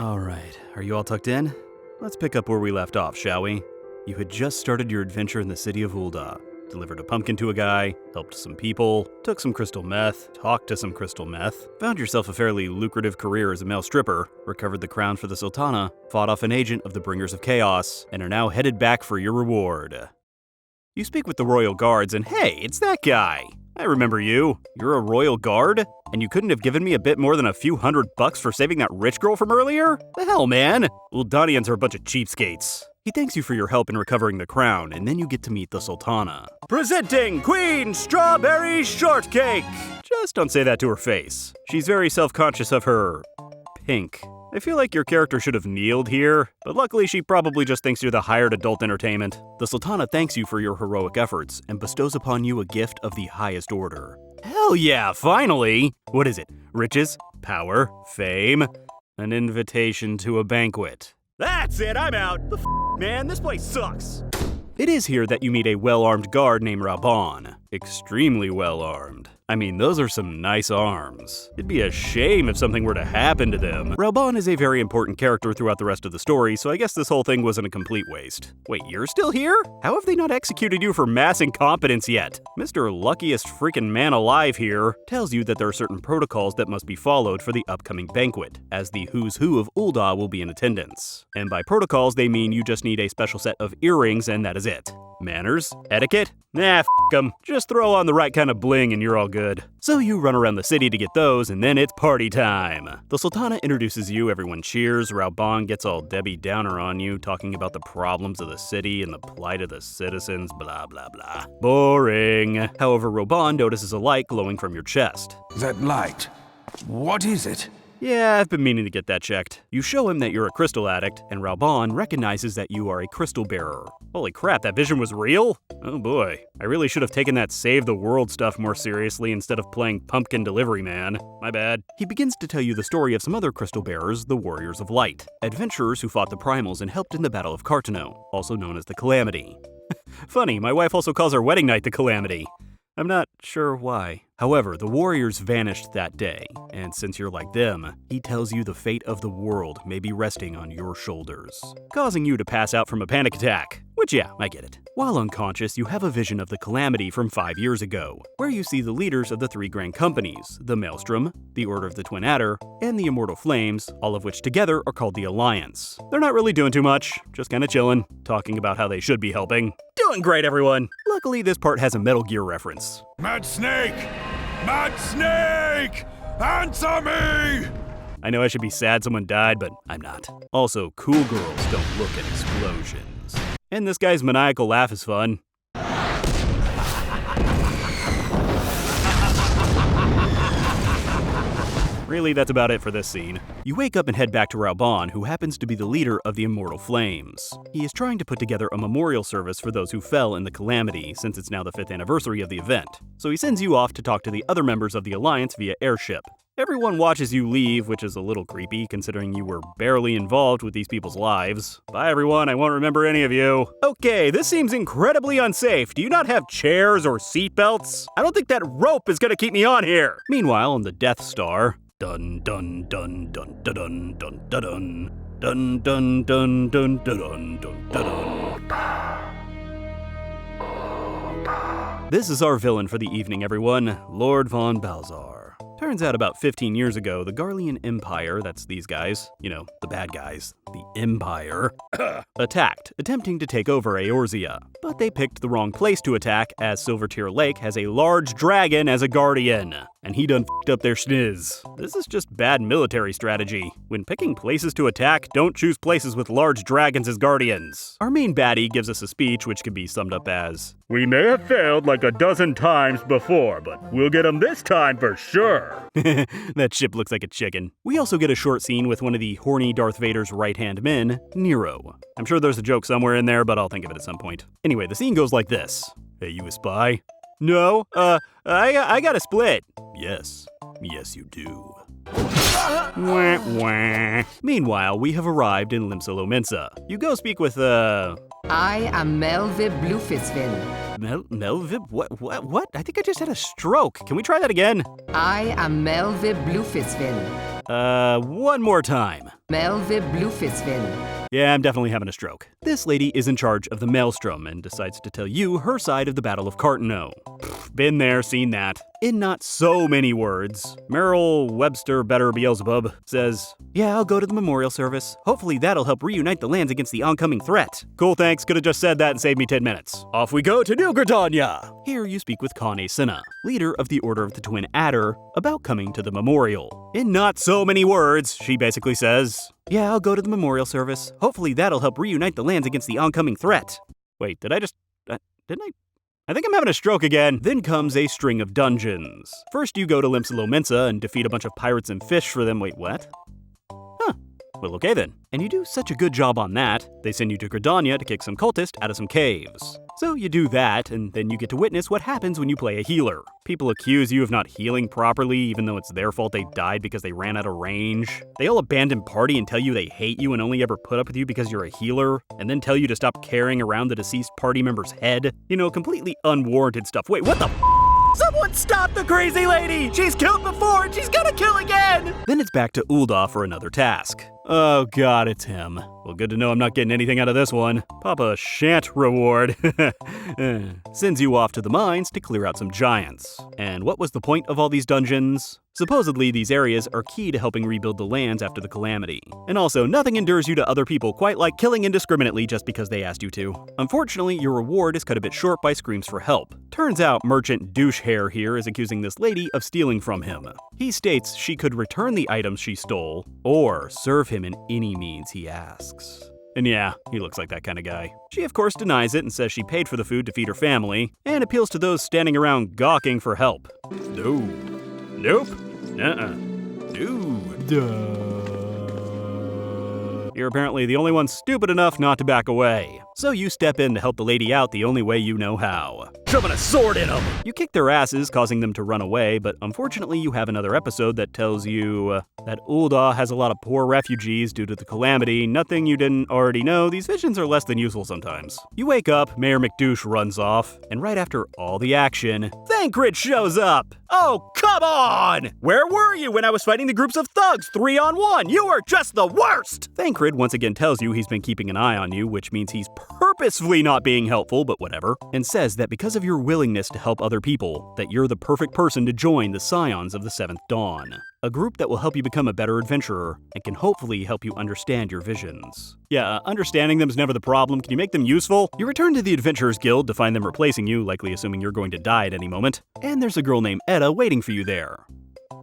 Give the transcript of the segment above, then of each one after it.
Alright, are you all tucked in? Let's pick up where we left off, shall we? You had just started your adventure in the city of Ul'dah. Delivered a pumpkin to a guy, helped some people, took some crystal meth, talked to some crystal meth, found yourself a fairly lucrative career as a male stripper, recovered the crown for the Sultana, fought off an agent of the Bringers of Chaos, and are now headed back for your reward. You speak with the royal guards and hey, it's that guy! I remember you. You're a royal guard? And you couldn't have given me a bit more than a few $100 for saving that rich girl from earlier? The hell, man? Uldanians are a bunch of cheapskates. He thanks you for your help in recovering the crown, and then you get to meet the Sultana. Presenting Queen Strawberry Shortcake! Just don't say that to her face. She's very self-conscious of her pink. I feel like your character should have kneeled here, but luckily she probably just thinks you're the hired adult entertainment. The Sultana thanks you for your heroic efforts and bestows upon you a gift of the highest order. Hell yeah, finally! What is it? Riches? Power? Fame? An invitation to a banquet. That's it, I'm out! Man, this place sucks! It is here that you meet a well-armed guard named Raubon. Extremely well-armed. I mean, those are some nice arms. It'd be a shame if something were to happen to them. Raubon is a very important character throughout the rest of the story, so I guess this whole thing wasn't a complete waste. Wait, you're still here? How have they not executed you for mass incompetence yet? Mr. Luckiest freaking man alive here tells you that there are certain protocols that must be followed for the upcoming banquet, as the who's who of Ul'dah will be in attendance. And by protocols, they mean you just need a special set of earrings and that is it. Manners? Etiquette? Nah, f*** 'em. Just throw on the right kind of bling and you're all good. So you run around the city to get those, and then it's party time. The Sultana introduces you, everyone cheers, Raubon gets all Debbie Downer on you, talking about the problems of the city and the plight of the citizens, blah blah blah. Boring. However, Raubon notices a light glowing from your chest. That light, what is it? Yeah, I've been meaning to get that checked. You show him that you're a crystal addict, and Raubon recognizes that you are a crystal bearer. Holy crap, that vision was real? Oh boy, I really should have taken that save the world stuff more seriously instead of playing pumpkin delivery man. My bad. He begins to tell you the story of some other crystal bearers, the Warriors of Light, adventurers who fought the Primals and helped in the Battle of Cartano, also known as the Calamity. Funny, my wife also calls our wedding night the Calamity. I'm not sure why. However, the warriors vanished that day, and since you're like them, he tells you the fate of the world may be resting on your shoulders, causing you to pass out from a panic attack. Which yeah, I get it. While unconscious, you have a vision of the Calamity from 5 years ago, where you see the leaders of the three grand companies, the Maelstrom, the Order of the Twin Adder, and the Immortal Flames, all of which together are called the Alliance. They're not really doing too much, just kinda chillin', talking about how they should be helping. Doing great, everyone! Luckily, this part has a Metal Gear reference. Mad Snake! Mad Snake! Answer me! I know I should be sad someone died, but I'm not. Also, cool girls don't look at explosions. And this guy's maniacal laugh is fun. Really, that's about it for this scene. You wake up and head back to Raubon, who happens to be the leader of the Immortal Flames. He is trying to put together a memorial service for those who fell in the Calamity, since it's now the 5th anniversary of the event. So he sends you off to talk to the other members of the Alliance via airship. Everyone watches you leave, which is a little creepy, considering you were barely involved with these people's lives. Bye everyone, I won't remember any of you. Okay, this seems incredibly unsafe. Do you not have chairs or seatbelts? I don't think that rope is gonna keep me on here. Meanwhile, on the Death Star, dun dun dun dun dun dun dun dun dun dun dun dun dun dun dun dun. This is our villain for the evening, everyone, Lord Von Balzar. Turns out about 15 years ago, the Garlean Empire, that's these guys, you know, the bad guys, the Empire, attacked, attempting to take over Eorzea. But they picked the wrong place to attack, as Silvertear Lake has a large dragon as a guardian. And he done f***ed up their schniz. This is just bad military strategy. When picking places to attack, don't choose places with large dragons as guardians. Our main baddie gives us a speech which can be summed up as, "We may have failed like a dozen times before, but we'll get them this time for sure." That ship looks like a chicken. We also get a short scene with one of the horny Darth Vader's right-hand men, Nero. I'm sure there's a joke somewhere in there, but I'll think of it at some point. Anyway, the scene goes like this. Hey, you a spy? No, I got a split. Yes, you do. Wah, wah. Meanwhile, we have arrived in Limsolo Mensa. You go speak with, I am Melvib Bluefistvin. Melvib? What? I think I just had a stroke. Can we try that again? I am Melvib Bluefistvin. One more time. Melve Blufisvin. Yeah, I'm definitely having a stroke. This lady is in charge of the Maelstrom and decides to tell you her side of the Battle of Cartano. Been there, seen that. In not so many words, Merrill Webster Better Beelzebub says, "Yeah, I'll go to the memorial service. Hopefully that'll help reunite the lands against the oncoming threat." Cool, thanks. Could've just said that and saved me 10 minutes. Off we go to New Gridania. Here you speak with Kane Sinna, leader of the Order of the Twin Adder, about coming to the memorial. In not so many words, she basically says, "Yeah, I'll go to the memorial service. Hopefully that'll help reunite the lands against the oncoming threat." Wait, didn't I? I think I'm having a stroke again. Then comes a string of dungeons. First you go to Limsa and defeat a bunch of pirates and fish for them. Wait, what? Huh. Well, okay then. And you do such a good job on that, they send you to Gridania to kick some cultists out of some caves. So you do that, and then you get to witness what happens when you play a healer. People accuse you of not healing properly, even though it's their fault they died because they ran out of range. They all abandon party and tell you they hate you and only ever put up with you because you're a healer, and then tell you to stop carrying around the deceased party member's head. You know, completely unwarranted stuff. Wait, what the Someone stop the crazy lady! She's killed before and she's gonna kill again! Then it's back to Ul'dah for another task. Oh god, it's him. Well, good to know I'm not getting anything out of this one. Papa shan't reward. Sends you off to the mines to clear out some giants. And what was the point of all these dungeons? Supposedly, these areas are key to helping rebuild the lands after the calamity. And also, nothing endures you to other people quite like killing indiscriminately just because they asked you to. Unfortunately, your reward is cut a bit short by screams for help. Turns out, Merchant Douchehair here is accusing this lady of stealing from him. He states she could return the items she stole, or serve him in any means he asks. And yeah, he looks like that kind of guy. She of course denies it and says she paid for the food to feed her family, and appeals to those standing around gawking for help. No. Nope. Dude. You're apparently the only one stupid enough not to back away. So you step in to help the lady out the only way you know how. Shoving a sword in them! You kick their asses, causing them to run away, but unfortunately you have another episode that tells you that Ul'dah has a lot of poor refugees due to the calamity. Nothing you didn't already know, these visions are less than useful sometimes. You wake up, Mayor McDouche runs off, and right after all the action, Thancred shows up! Oh, come on! Where were you when I was fighting the groups of thugs 3-on-1? You were just the worst! Thancred once again tells you he's been keeping an eye on you, which means he's purposefully not being helpful, but whatever, and says that because of your willingness to help other people, that you're the perfect person to join the Scions of the Seventh Dawn, a group that will help you become a better adventurer and can hopefully help you understand your visions. Yeah, understanding them's never the problem. Can you make them useful? You return to the Adventurers Guild to find them replacing you, likely assuming you're going to die at any moment, and there's a girl named Etta waiting for you there.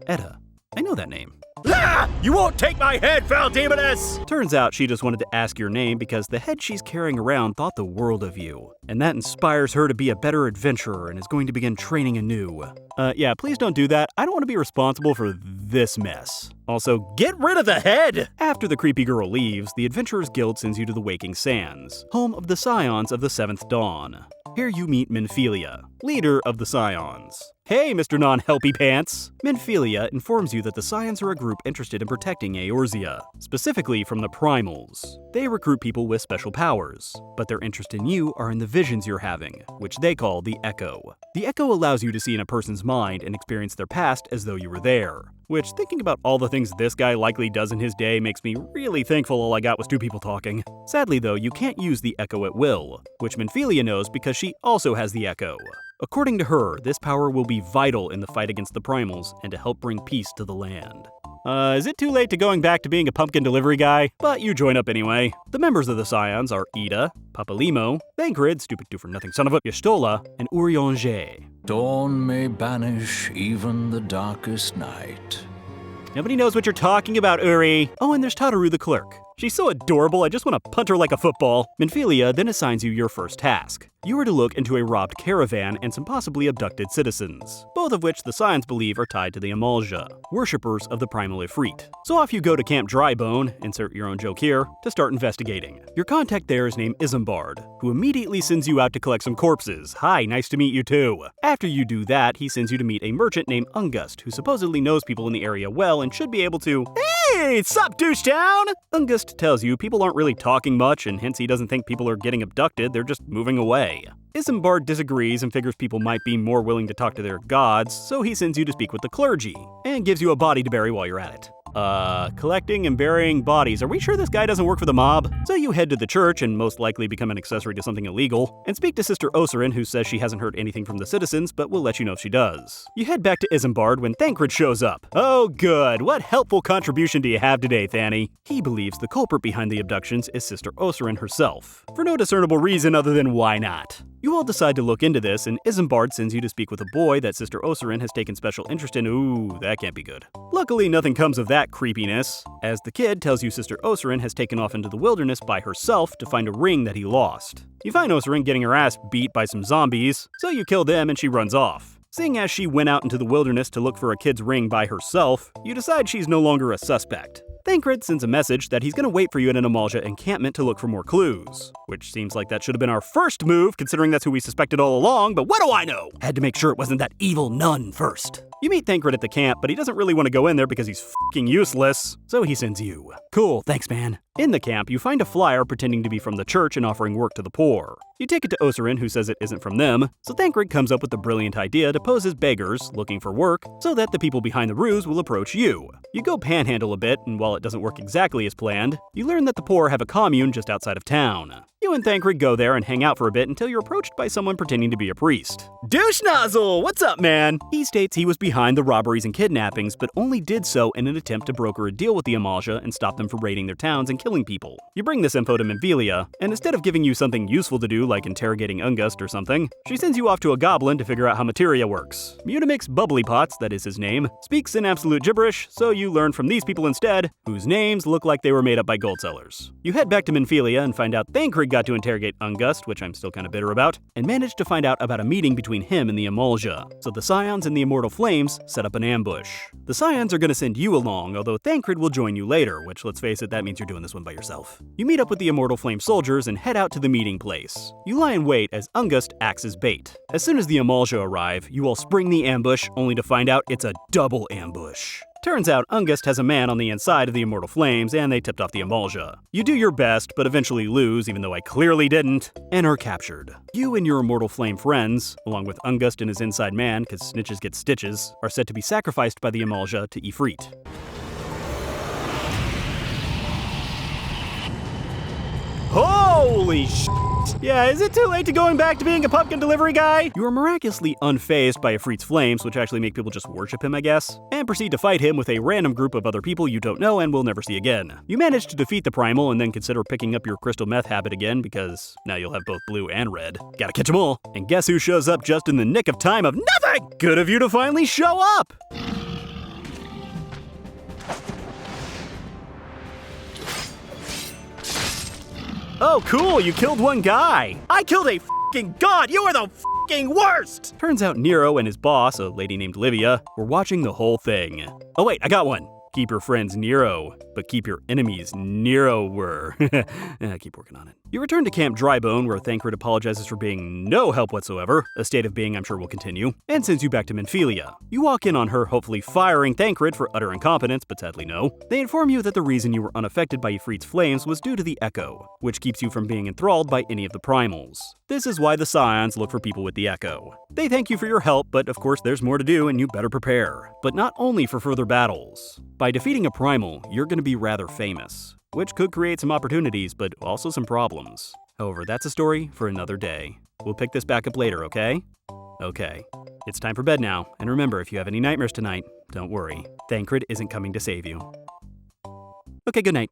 Etta. I know that name. Ah! You won't take my head, foul demoness! Turns out she just wanted to ask your name because the head she's carrying around thought the world of you. And that inspires her to be a better adventurer and is going to begin training anew. Yeah, please don't do that. I don't want to be responsible for this mess. Also, get rid of the head! After the creepy girl leaves, the Adventurers Guild sends you to the Waking Sands, home of the Scions of the Seventh Dawn. Here you meet Minfilia, leader of the Scions. Hey, Mr. Non-Helpy Pants! Minfilia informs you that the Scions are a group interested in protecting Eorzea, specifically from the Primals. They recruit people with special powers, but their interest in you are in the visions you're having, which they call the Echo. The Echo allows you to see in a person's mind and experience their past as though you were there, which, thinking about all the things this guy likely does in his day, makes me really thankful all I got was two people talking. Sadly though, you can't use the Echo at will, which Minfilia knows because she also has the Echo. According to her, this power will be vital in the fight against the Primals and to help bring peace to the land. Is it too late to going back to being a pumpkin delivery guy? But you join up anyway. The members of the Scions are Ida, Papalimo, Thancred, stupid do-for-nothing son of a, Y'shtola, and Urianger. Dawn may banish even the darkest night. Nobody knows what you're talking about, Uri. Oh, and there's Tataru the clerk. She's so adorable, I just want to punt her like a football. Minfilia then assigns you your first task. You are to look into a robbed caravan and some possibly abducted citizens, both of which the Scions believe are tied to the Amalja, worshippers of the Primal Ifrit. So off you go to Camp Drybone, insert your own joke here, to start investigating. Your contact there is named Isambard, who immediately sends you out to collect some corpses. Hi, nice to meet you too. After you do that, he sends you to meet a merchant named Ungust, who supposedly knows people in the area well and should be able to— Hey, sup, douche town? Ungust tells you people aren't really talking much, and hence he doesn't think people are getting abducted, they're just moving away. Isambard disagrees and figures people might be more willing to talk to their gods, so he sends you to speak with the clergy, and gives you a body to bury while you're at it. Collecting and burying bodies. Are we sure this guy doesn't work for the mob? So you head to the church and most likely become an accessory to something illegal, and speak to Sister Oserin, who says she hasn't heard anything from the citizens, but will let you know if she does. You head back to Isambard when Thancred shows up. Oh good, what helpful contribution do you have today, Thanny? He believes the culprit behind the abductions is Sister Oserin herself, for no discernible reason other than why not. You all decide to look into this, and Isambard sends you to speak with a boy that Sister Oserin has taken special interest in. Ooh, that can't be good. Luckily, nothing comes of that creepiness, as the kid tells you Sister Oserin has taken off into the wilderness by herself to find a ring that he lost. You find Oserin getting her ass beat by some zombies, so you kill them and she runs off. Seeing as she went out into the wilderness to look for a kid's ring by herself, you decide she's no longer a suspect. Thancred sends a message that he's gonna wait for you at an Amalja encampment to look for more clues. Which seems like that should have been our first move, considering that's who we suspected all along, but what do I know? Had to make sure it wasn't that evil nun first. You meet Thancred at the camp, but he doesn't really want to go in there because he's f***ing useless, so he sends you. Cool, thanks man. In the camp, you find a flyer pretending to be from the church and offering work to the poor. You take it to Oserin, who says it isn't from them, so Thancred comes up with the brilliant idea to pose as beggars, looking for work, so that the people behind the ruse will approach you. You go panhandle a bit, and while it doesn't work exactly as planned, you learn that the poor have a commune just outside of town. You and Thancred go there and hang out for a bit until you're approached by someone pretending to be a priest. Douche Nozzle, what's up, man? He states he was behind the robberies and kidnappings, but only did so in an attempt to broker a deal with the Amalja and stop them from raiding their towns and killing people. You bring this info to Minfilia, and instead of giving you something useful to do like interrogating Ungust or something, she sends you off to a goblin to figure out how materia works. Mutamix Bubblypots, that is his name, speaks in absolute gibberish, so you learn from these people instead, whose names look like they were made up by gold sellers. You head back to Minfilia and find out Thancred got to interrogate Ungust, which I'm still kind of bitter about, and managed to find out about a meeting between him and the Amalja. So the Scions and the Immortal Flames set up an ambush. The Scions are going to send you along, although Thancred will join you later, which, let's face it, that means you're doing this one by yourself. You meet up with the Immortal Flame soldiers and head out to the meeting place. You lie in wait as Ungust acts as bait. As soon as the Amalja arrive, you all spring the ambush, only to find out it's a double ambush. Turns out Ungust has a man on the inside of the Immortal Flames, and they tipped off the Amalja. You do your best, but eventually lose, even though I clearly didn't, and are captured. You and your Immortal Flame friends, along with Ungust and his inside man, cause snitches get stitches, are said to be sacrificed by the Amalja to Ifrit. Holy sh**. Yeah, is it too late to going back to being a pumpkin delivery guy? You are miraculously unfazed by Ifrit's flames, which actually make people just worship him, I guess, and proceed to fight him with a random group of other people you don't know and will never see again. You manage to defeat the Primal and then consider picking up your crystal meth habit again because now you'll have both blue and red. Gotta catch 'em all. And guess who shows up just in the nick of time of nothing? Good of you to finally show up! Oh, cool, you killed one guy. I killed a f***ing god, you are the f***ing worst! Turns out Nero and his boss, a lady named Livia, were watching the whole thing. Oh wait, I got one. Keep your friends Nero, but keep your enemies Nero-wer. Keep working on it. You return to Camp Drybone, where Thancred apologizes for being no help whatsoever, a state of being I'm sure will continue, and sends you back to Minfilia. You walk in on her hopefully firing Thancred for utter incompetence, but sadly no. They inform you that the reason you were unaffected by Ifrit's flames was due to the Echo, which keeps you from being enthralled by any of the primals. This is why the Scions look for people with the Echo. They thank you for your help, but of course there's more to do and you better prepare. But not only for further battles. By defeating a primal, you're going to be rather famous, which could create some opportunities, but also some problems. However, that's a story for another day. We'll pick this back up later, okay? Okay. It's time for bed now, and remember, if you have any nightmares tonight, don't worry. Thancred isn't coming to save you. Okay, good night.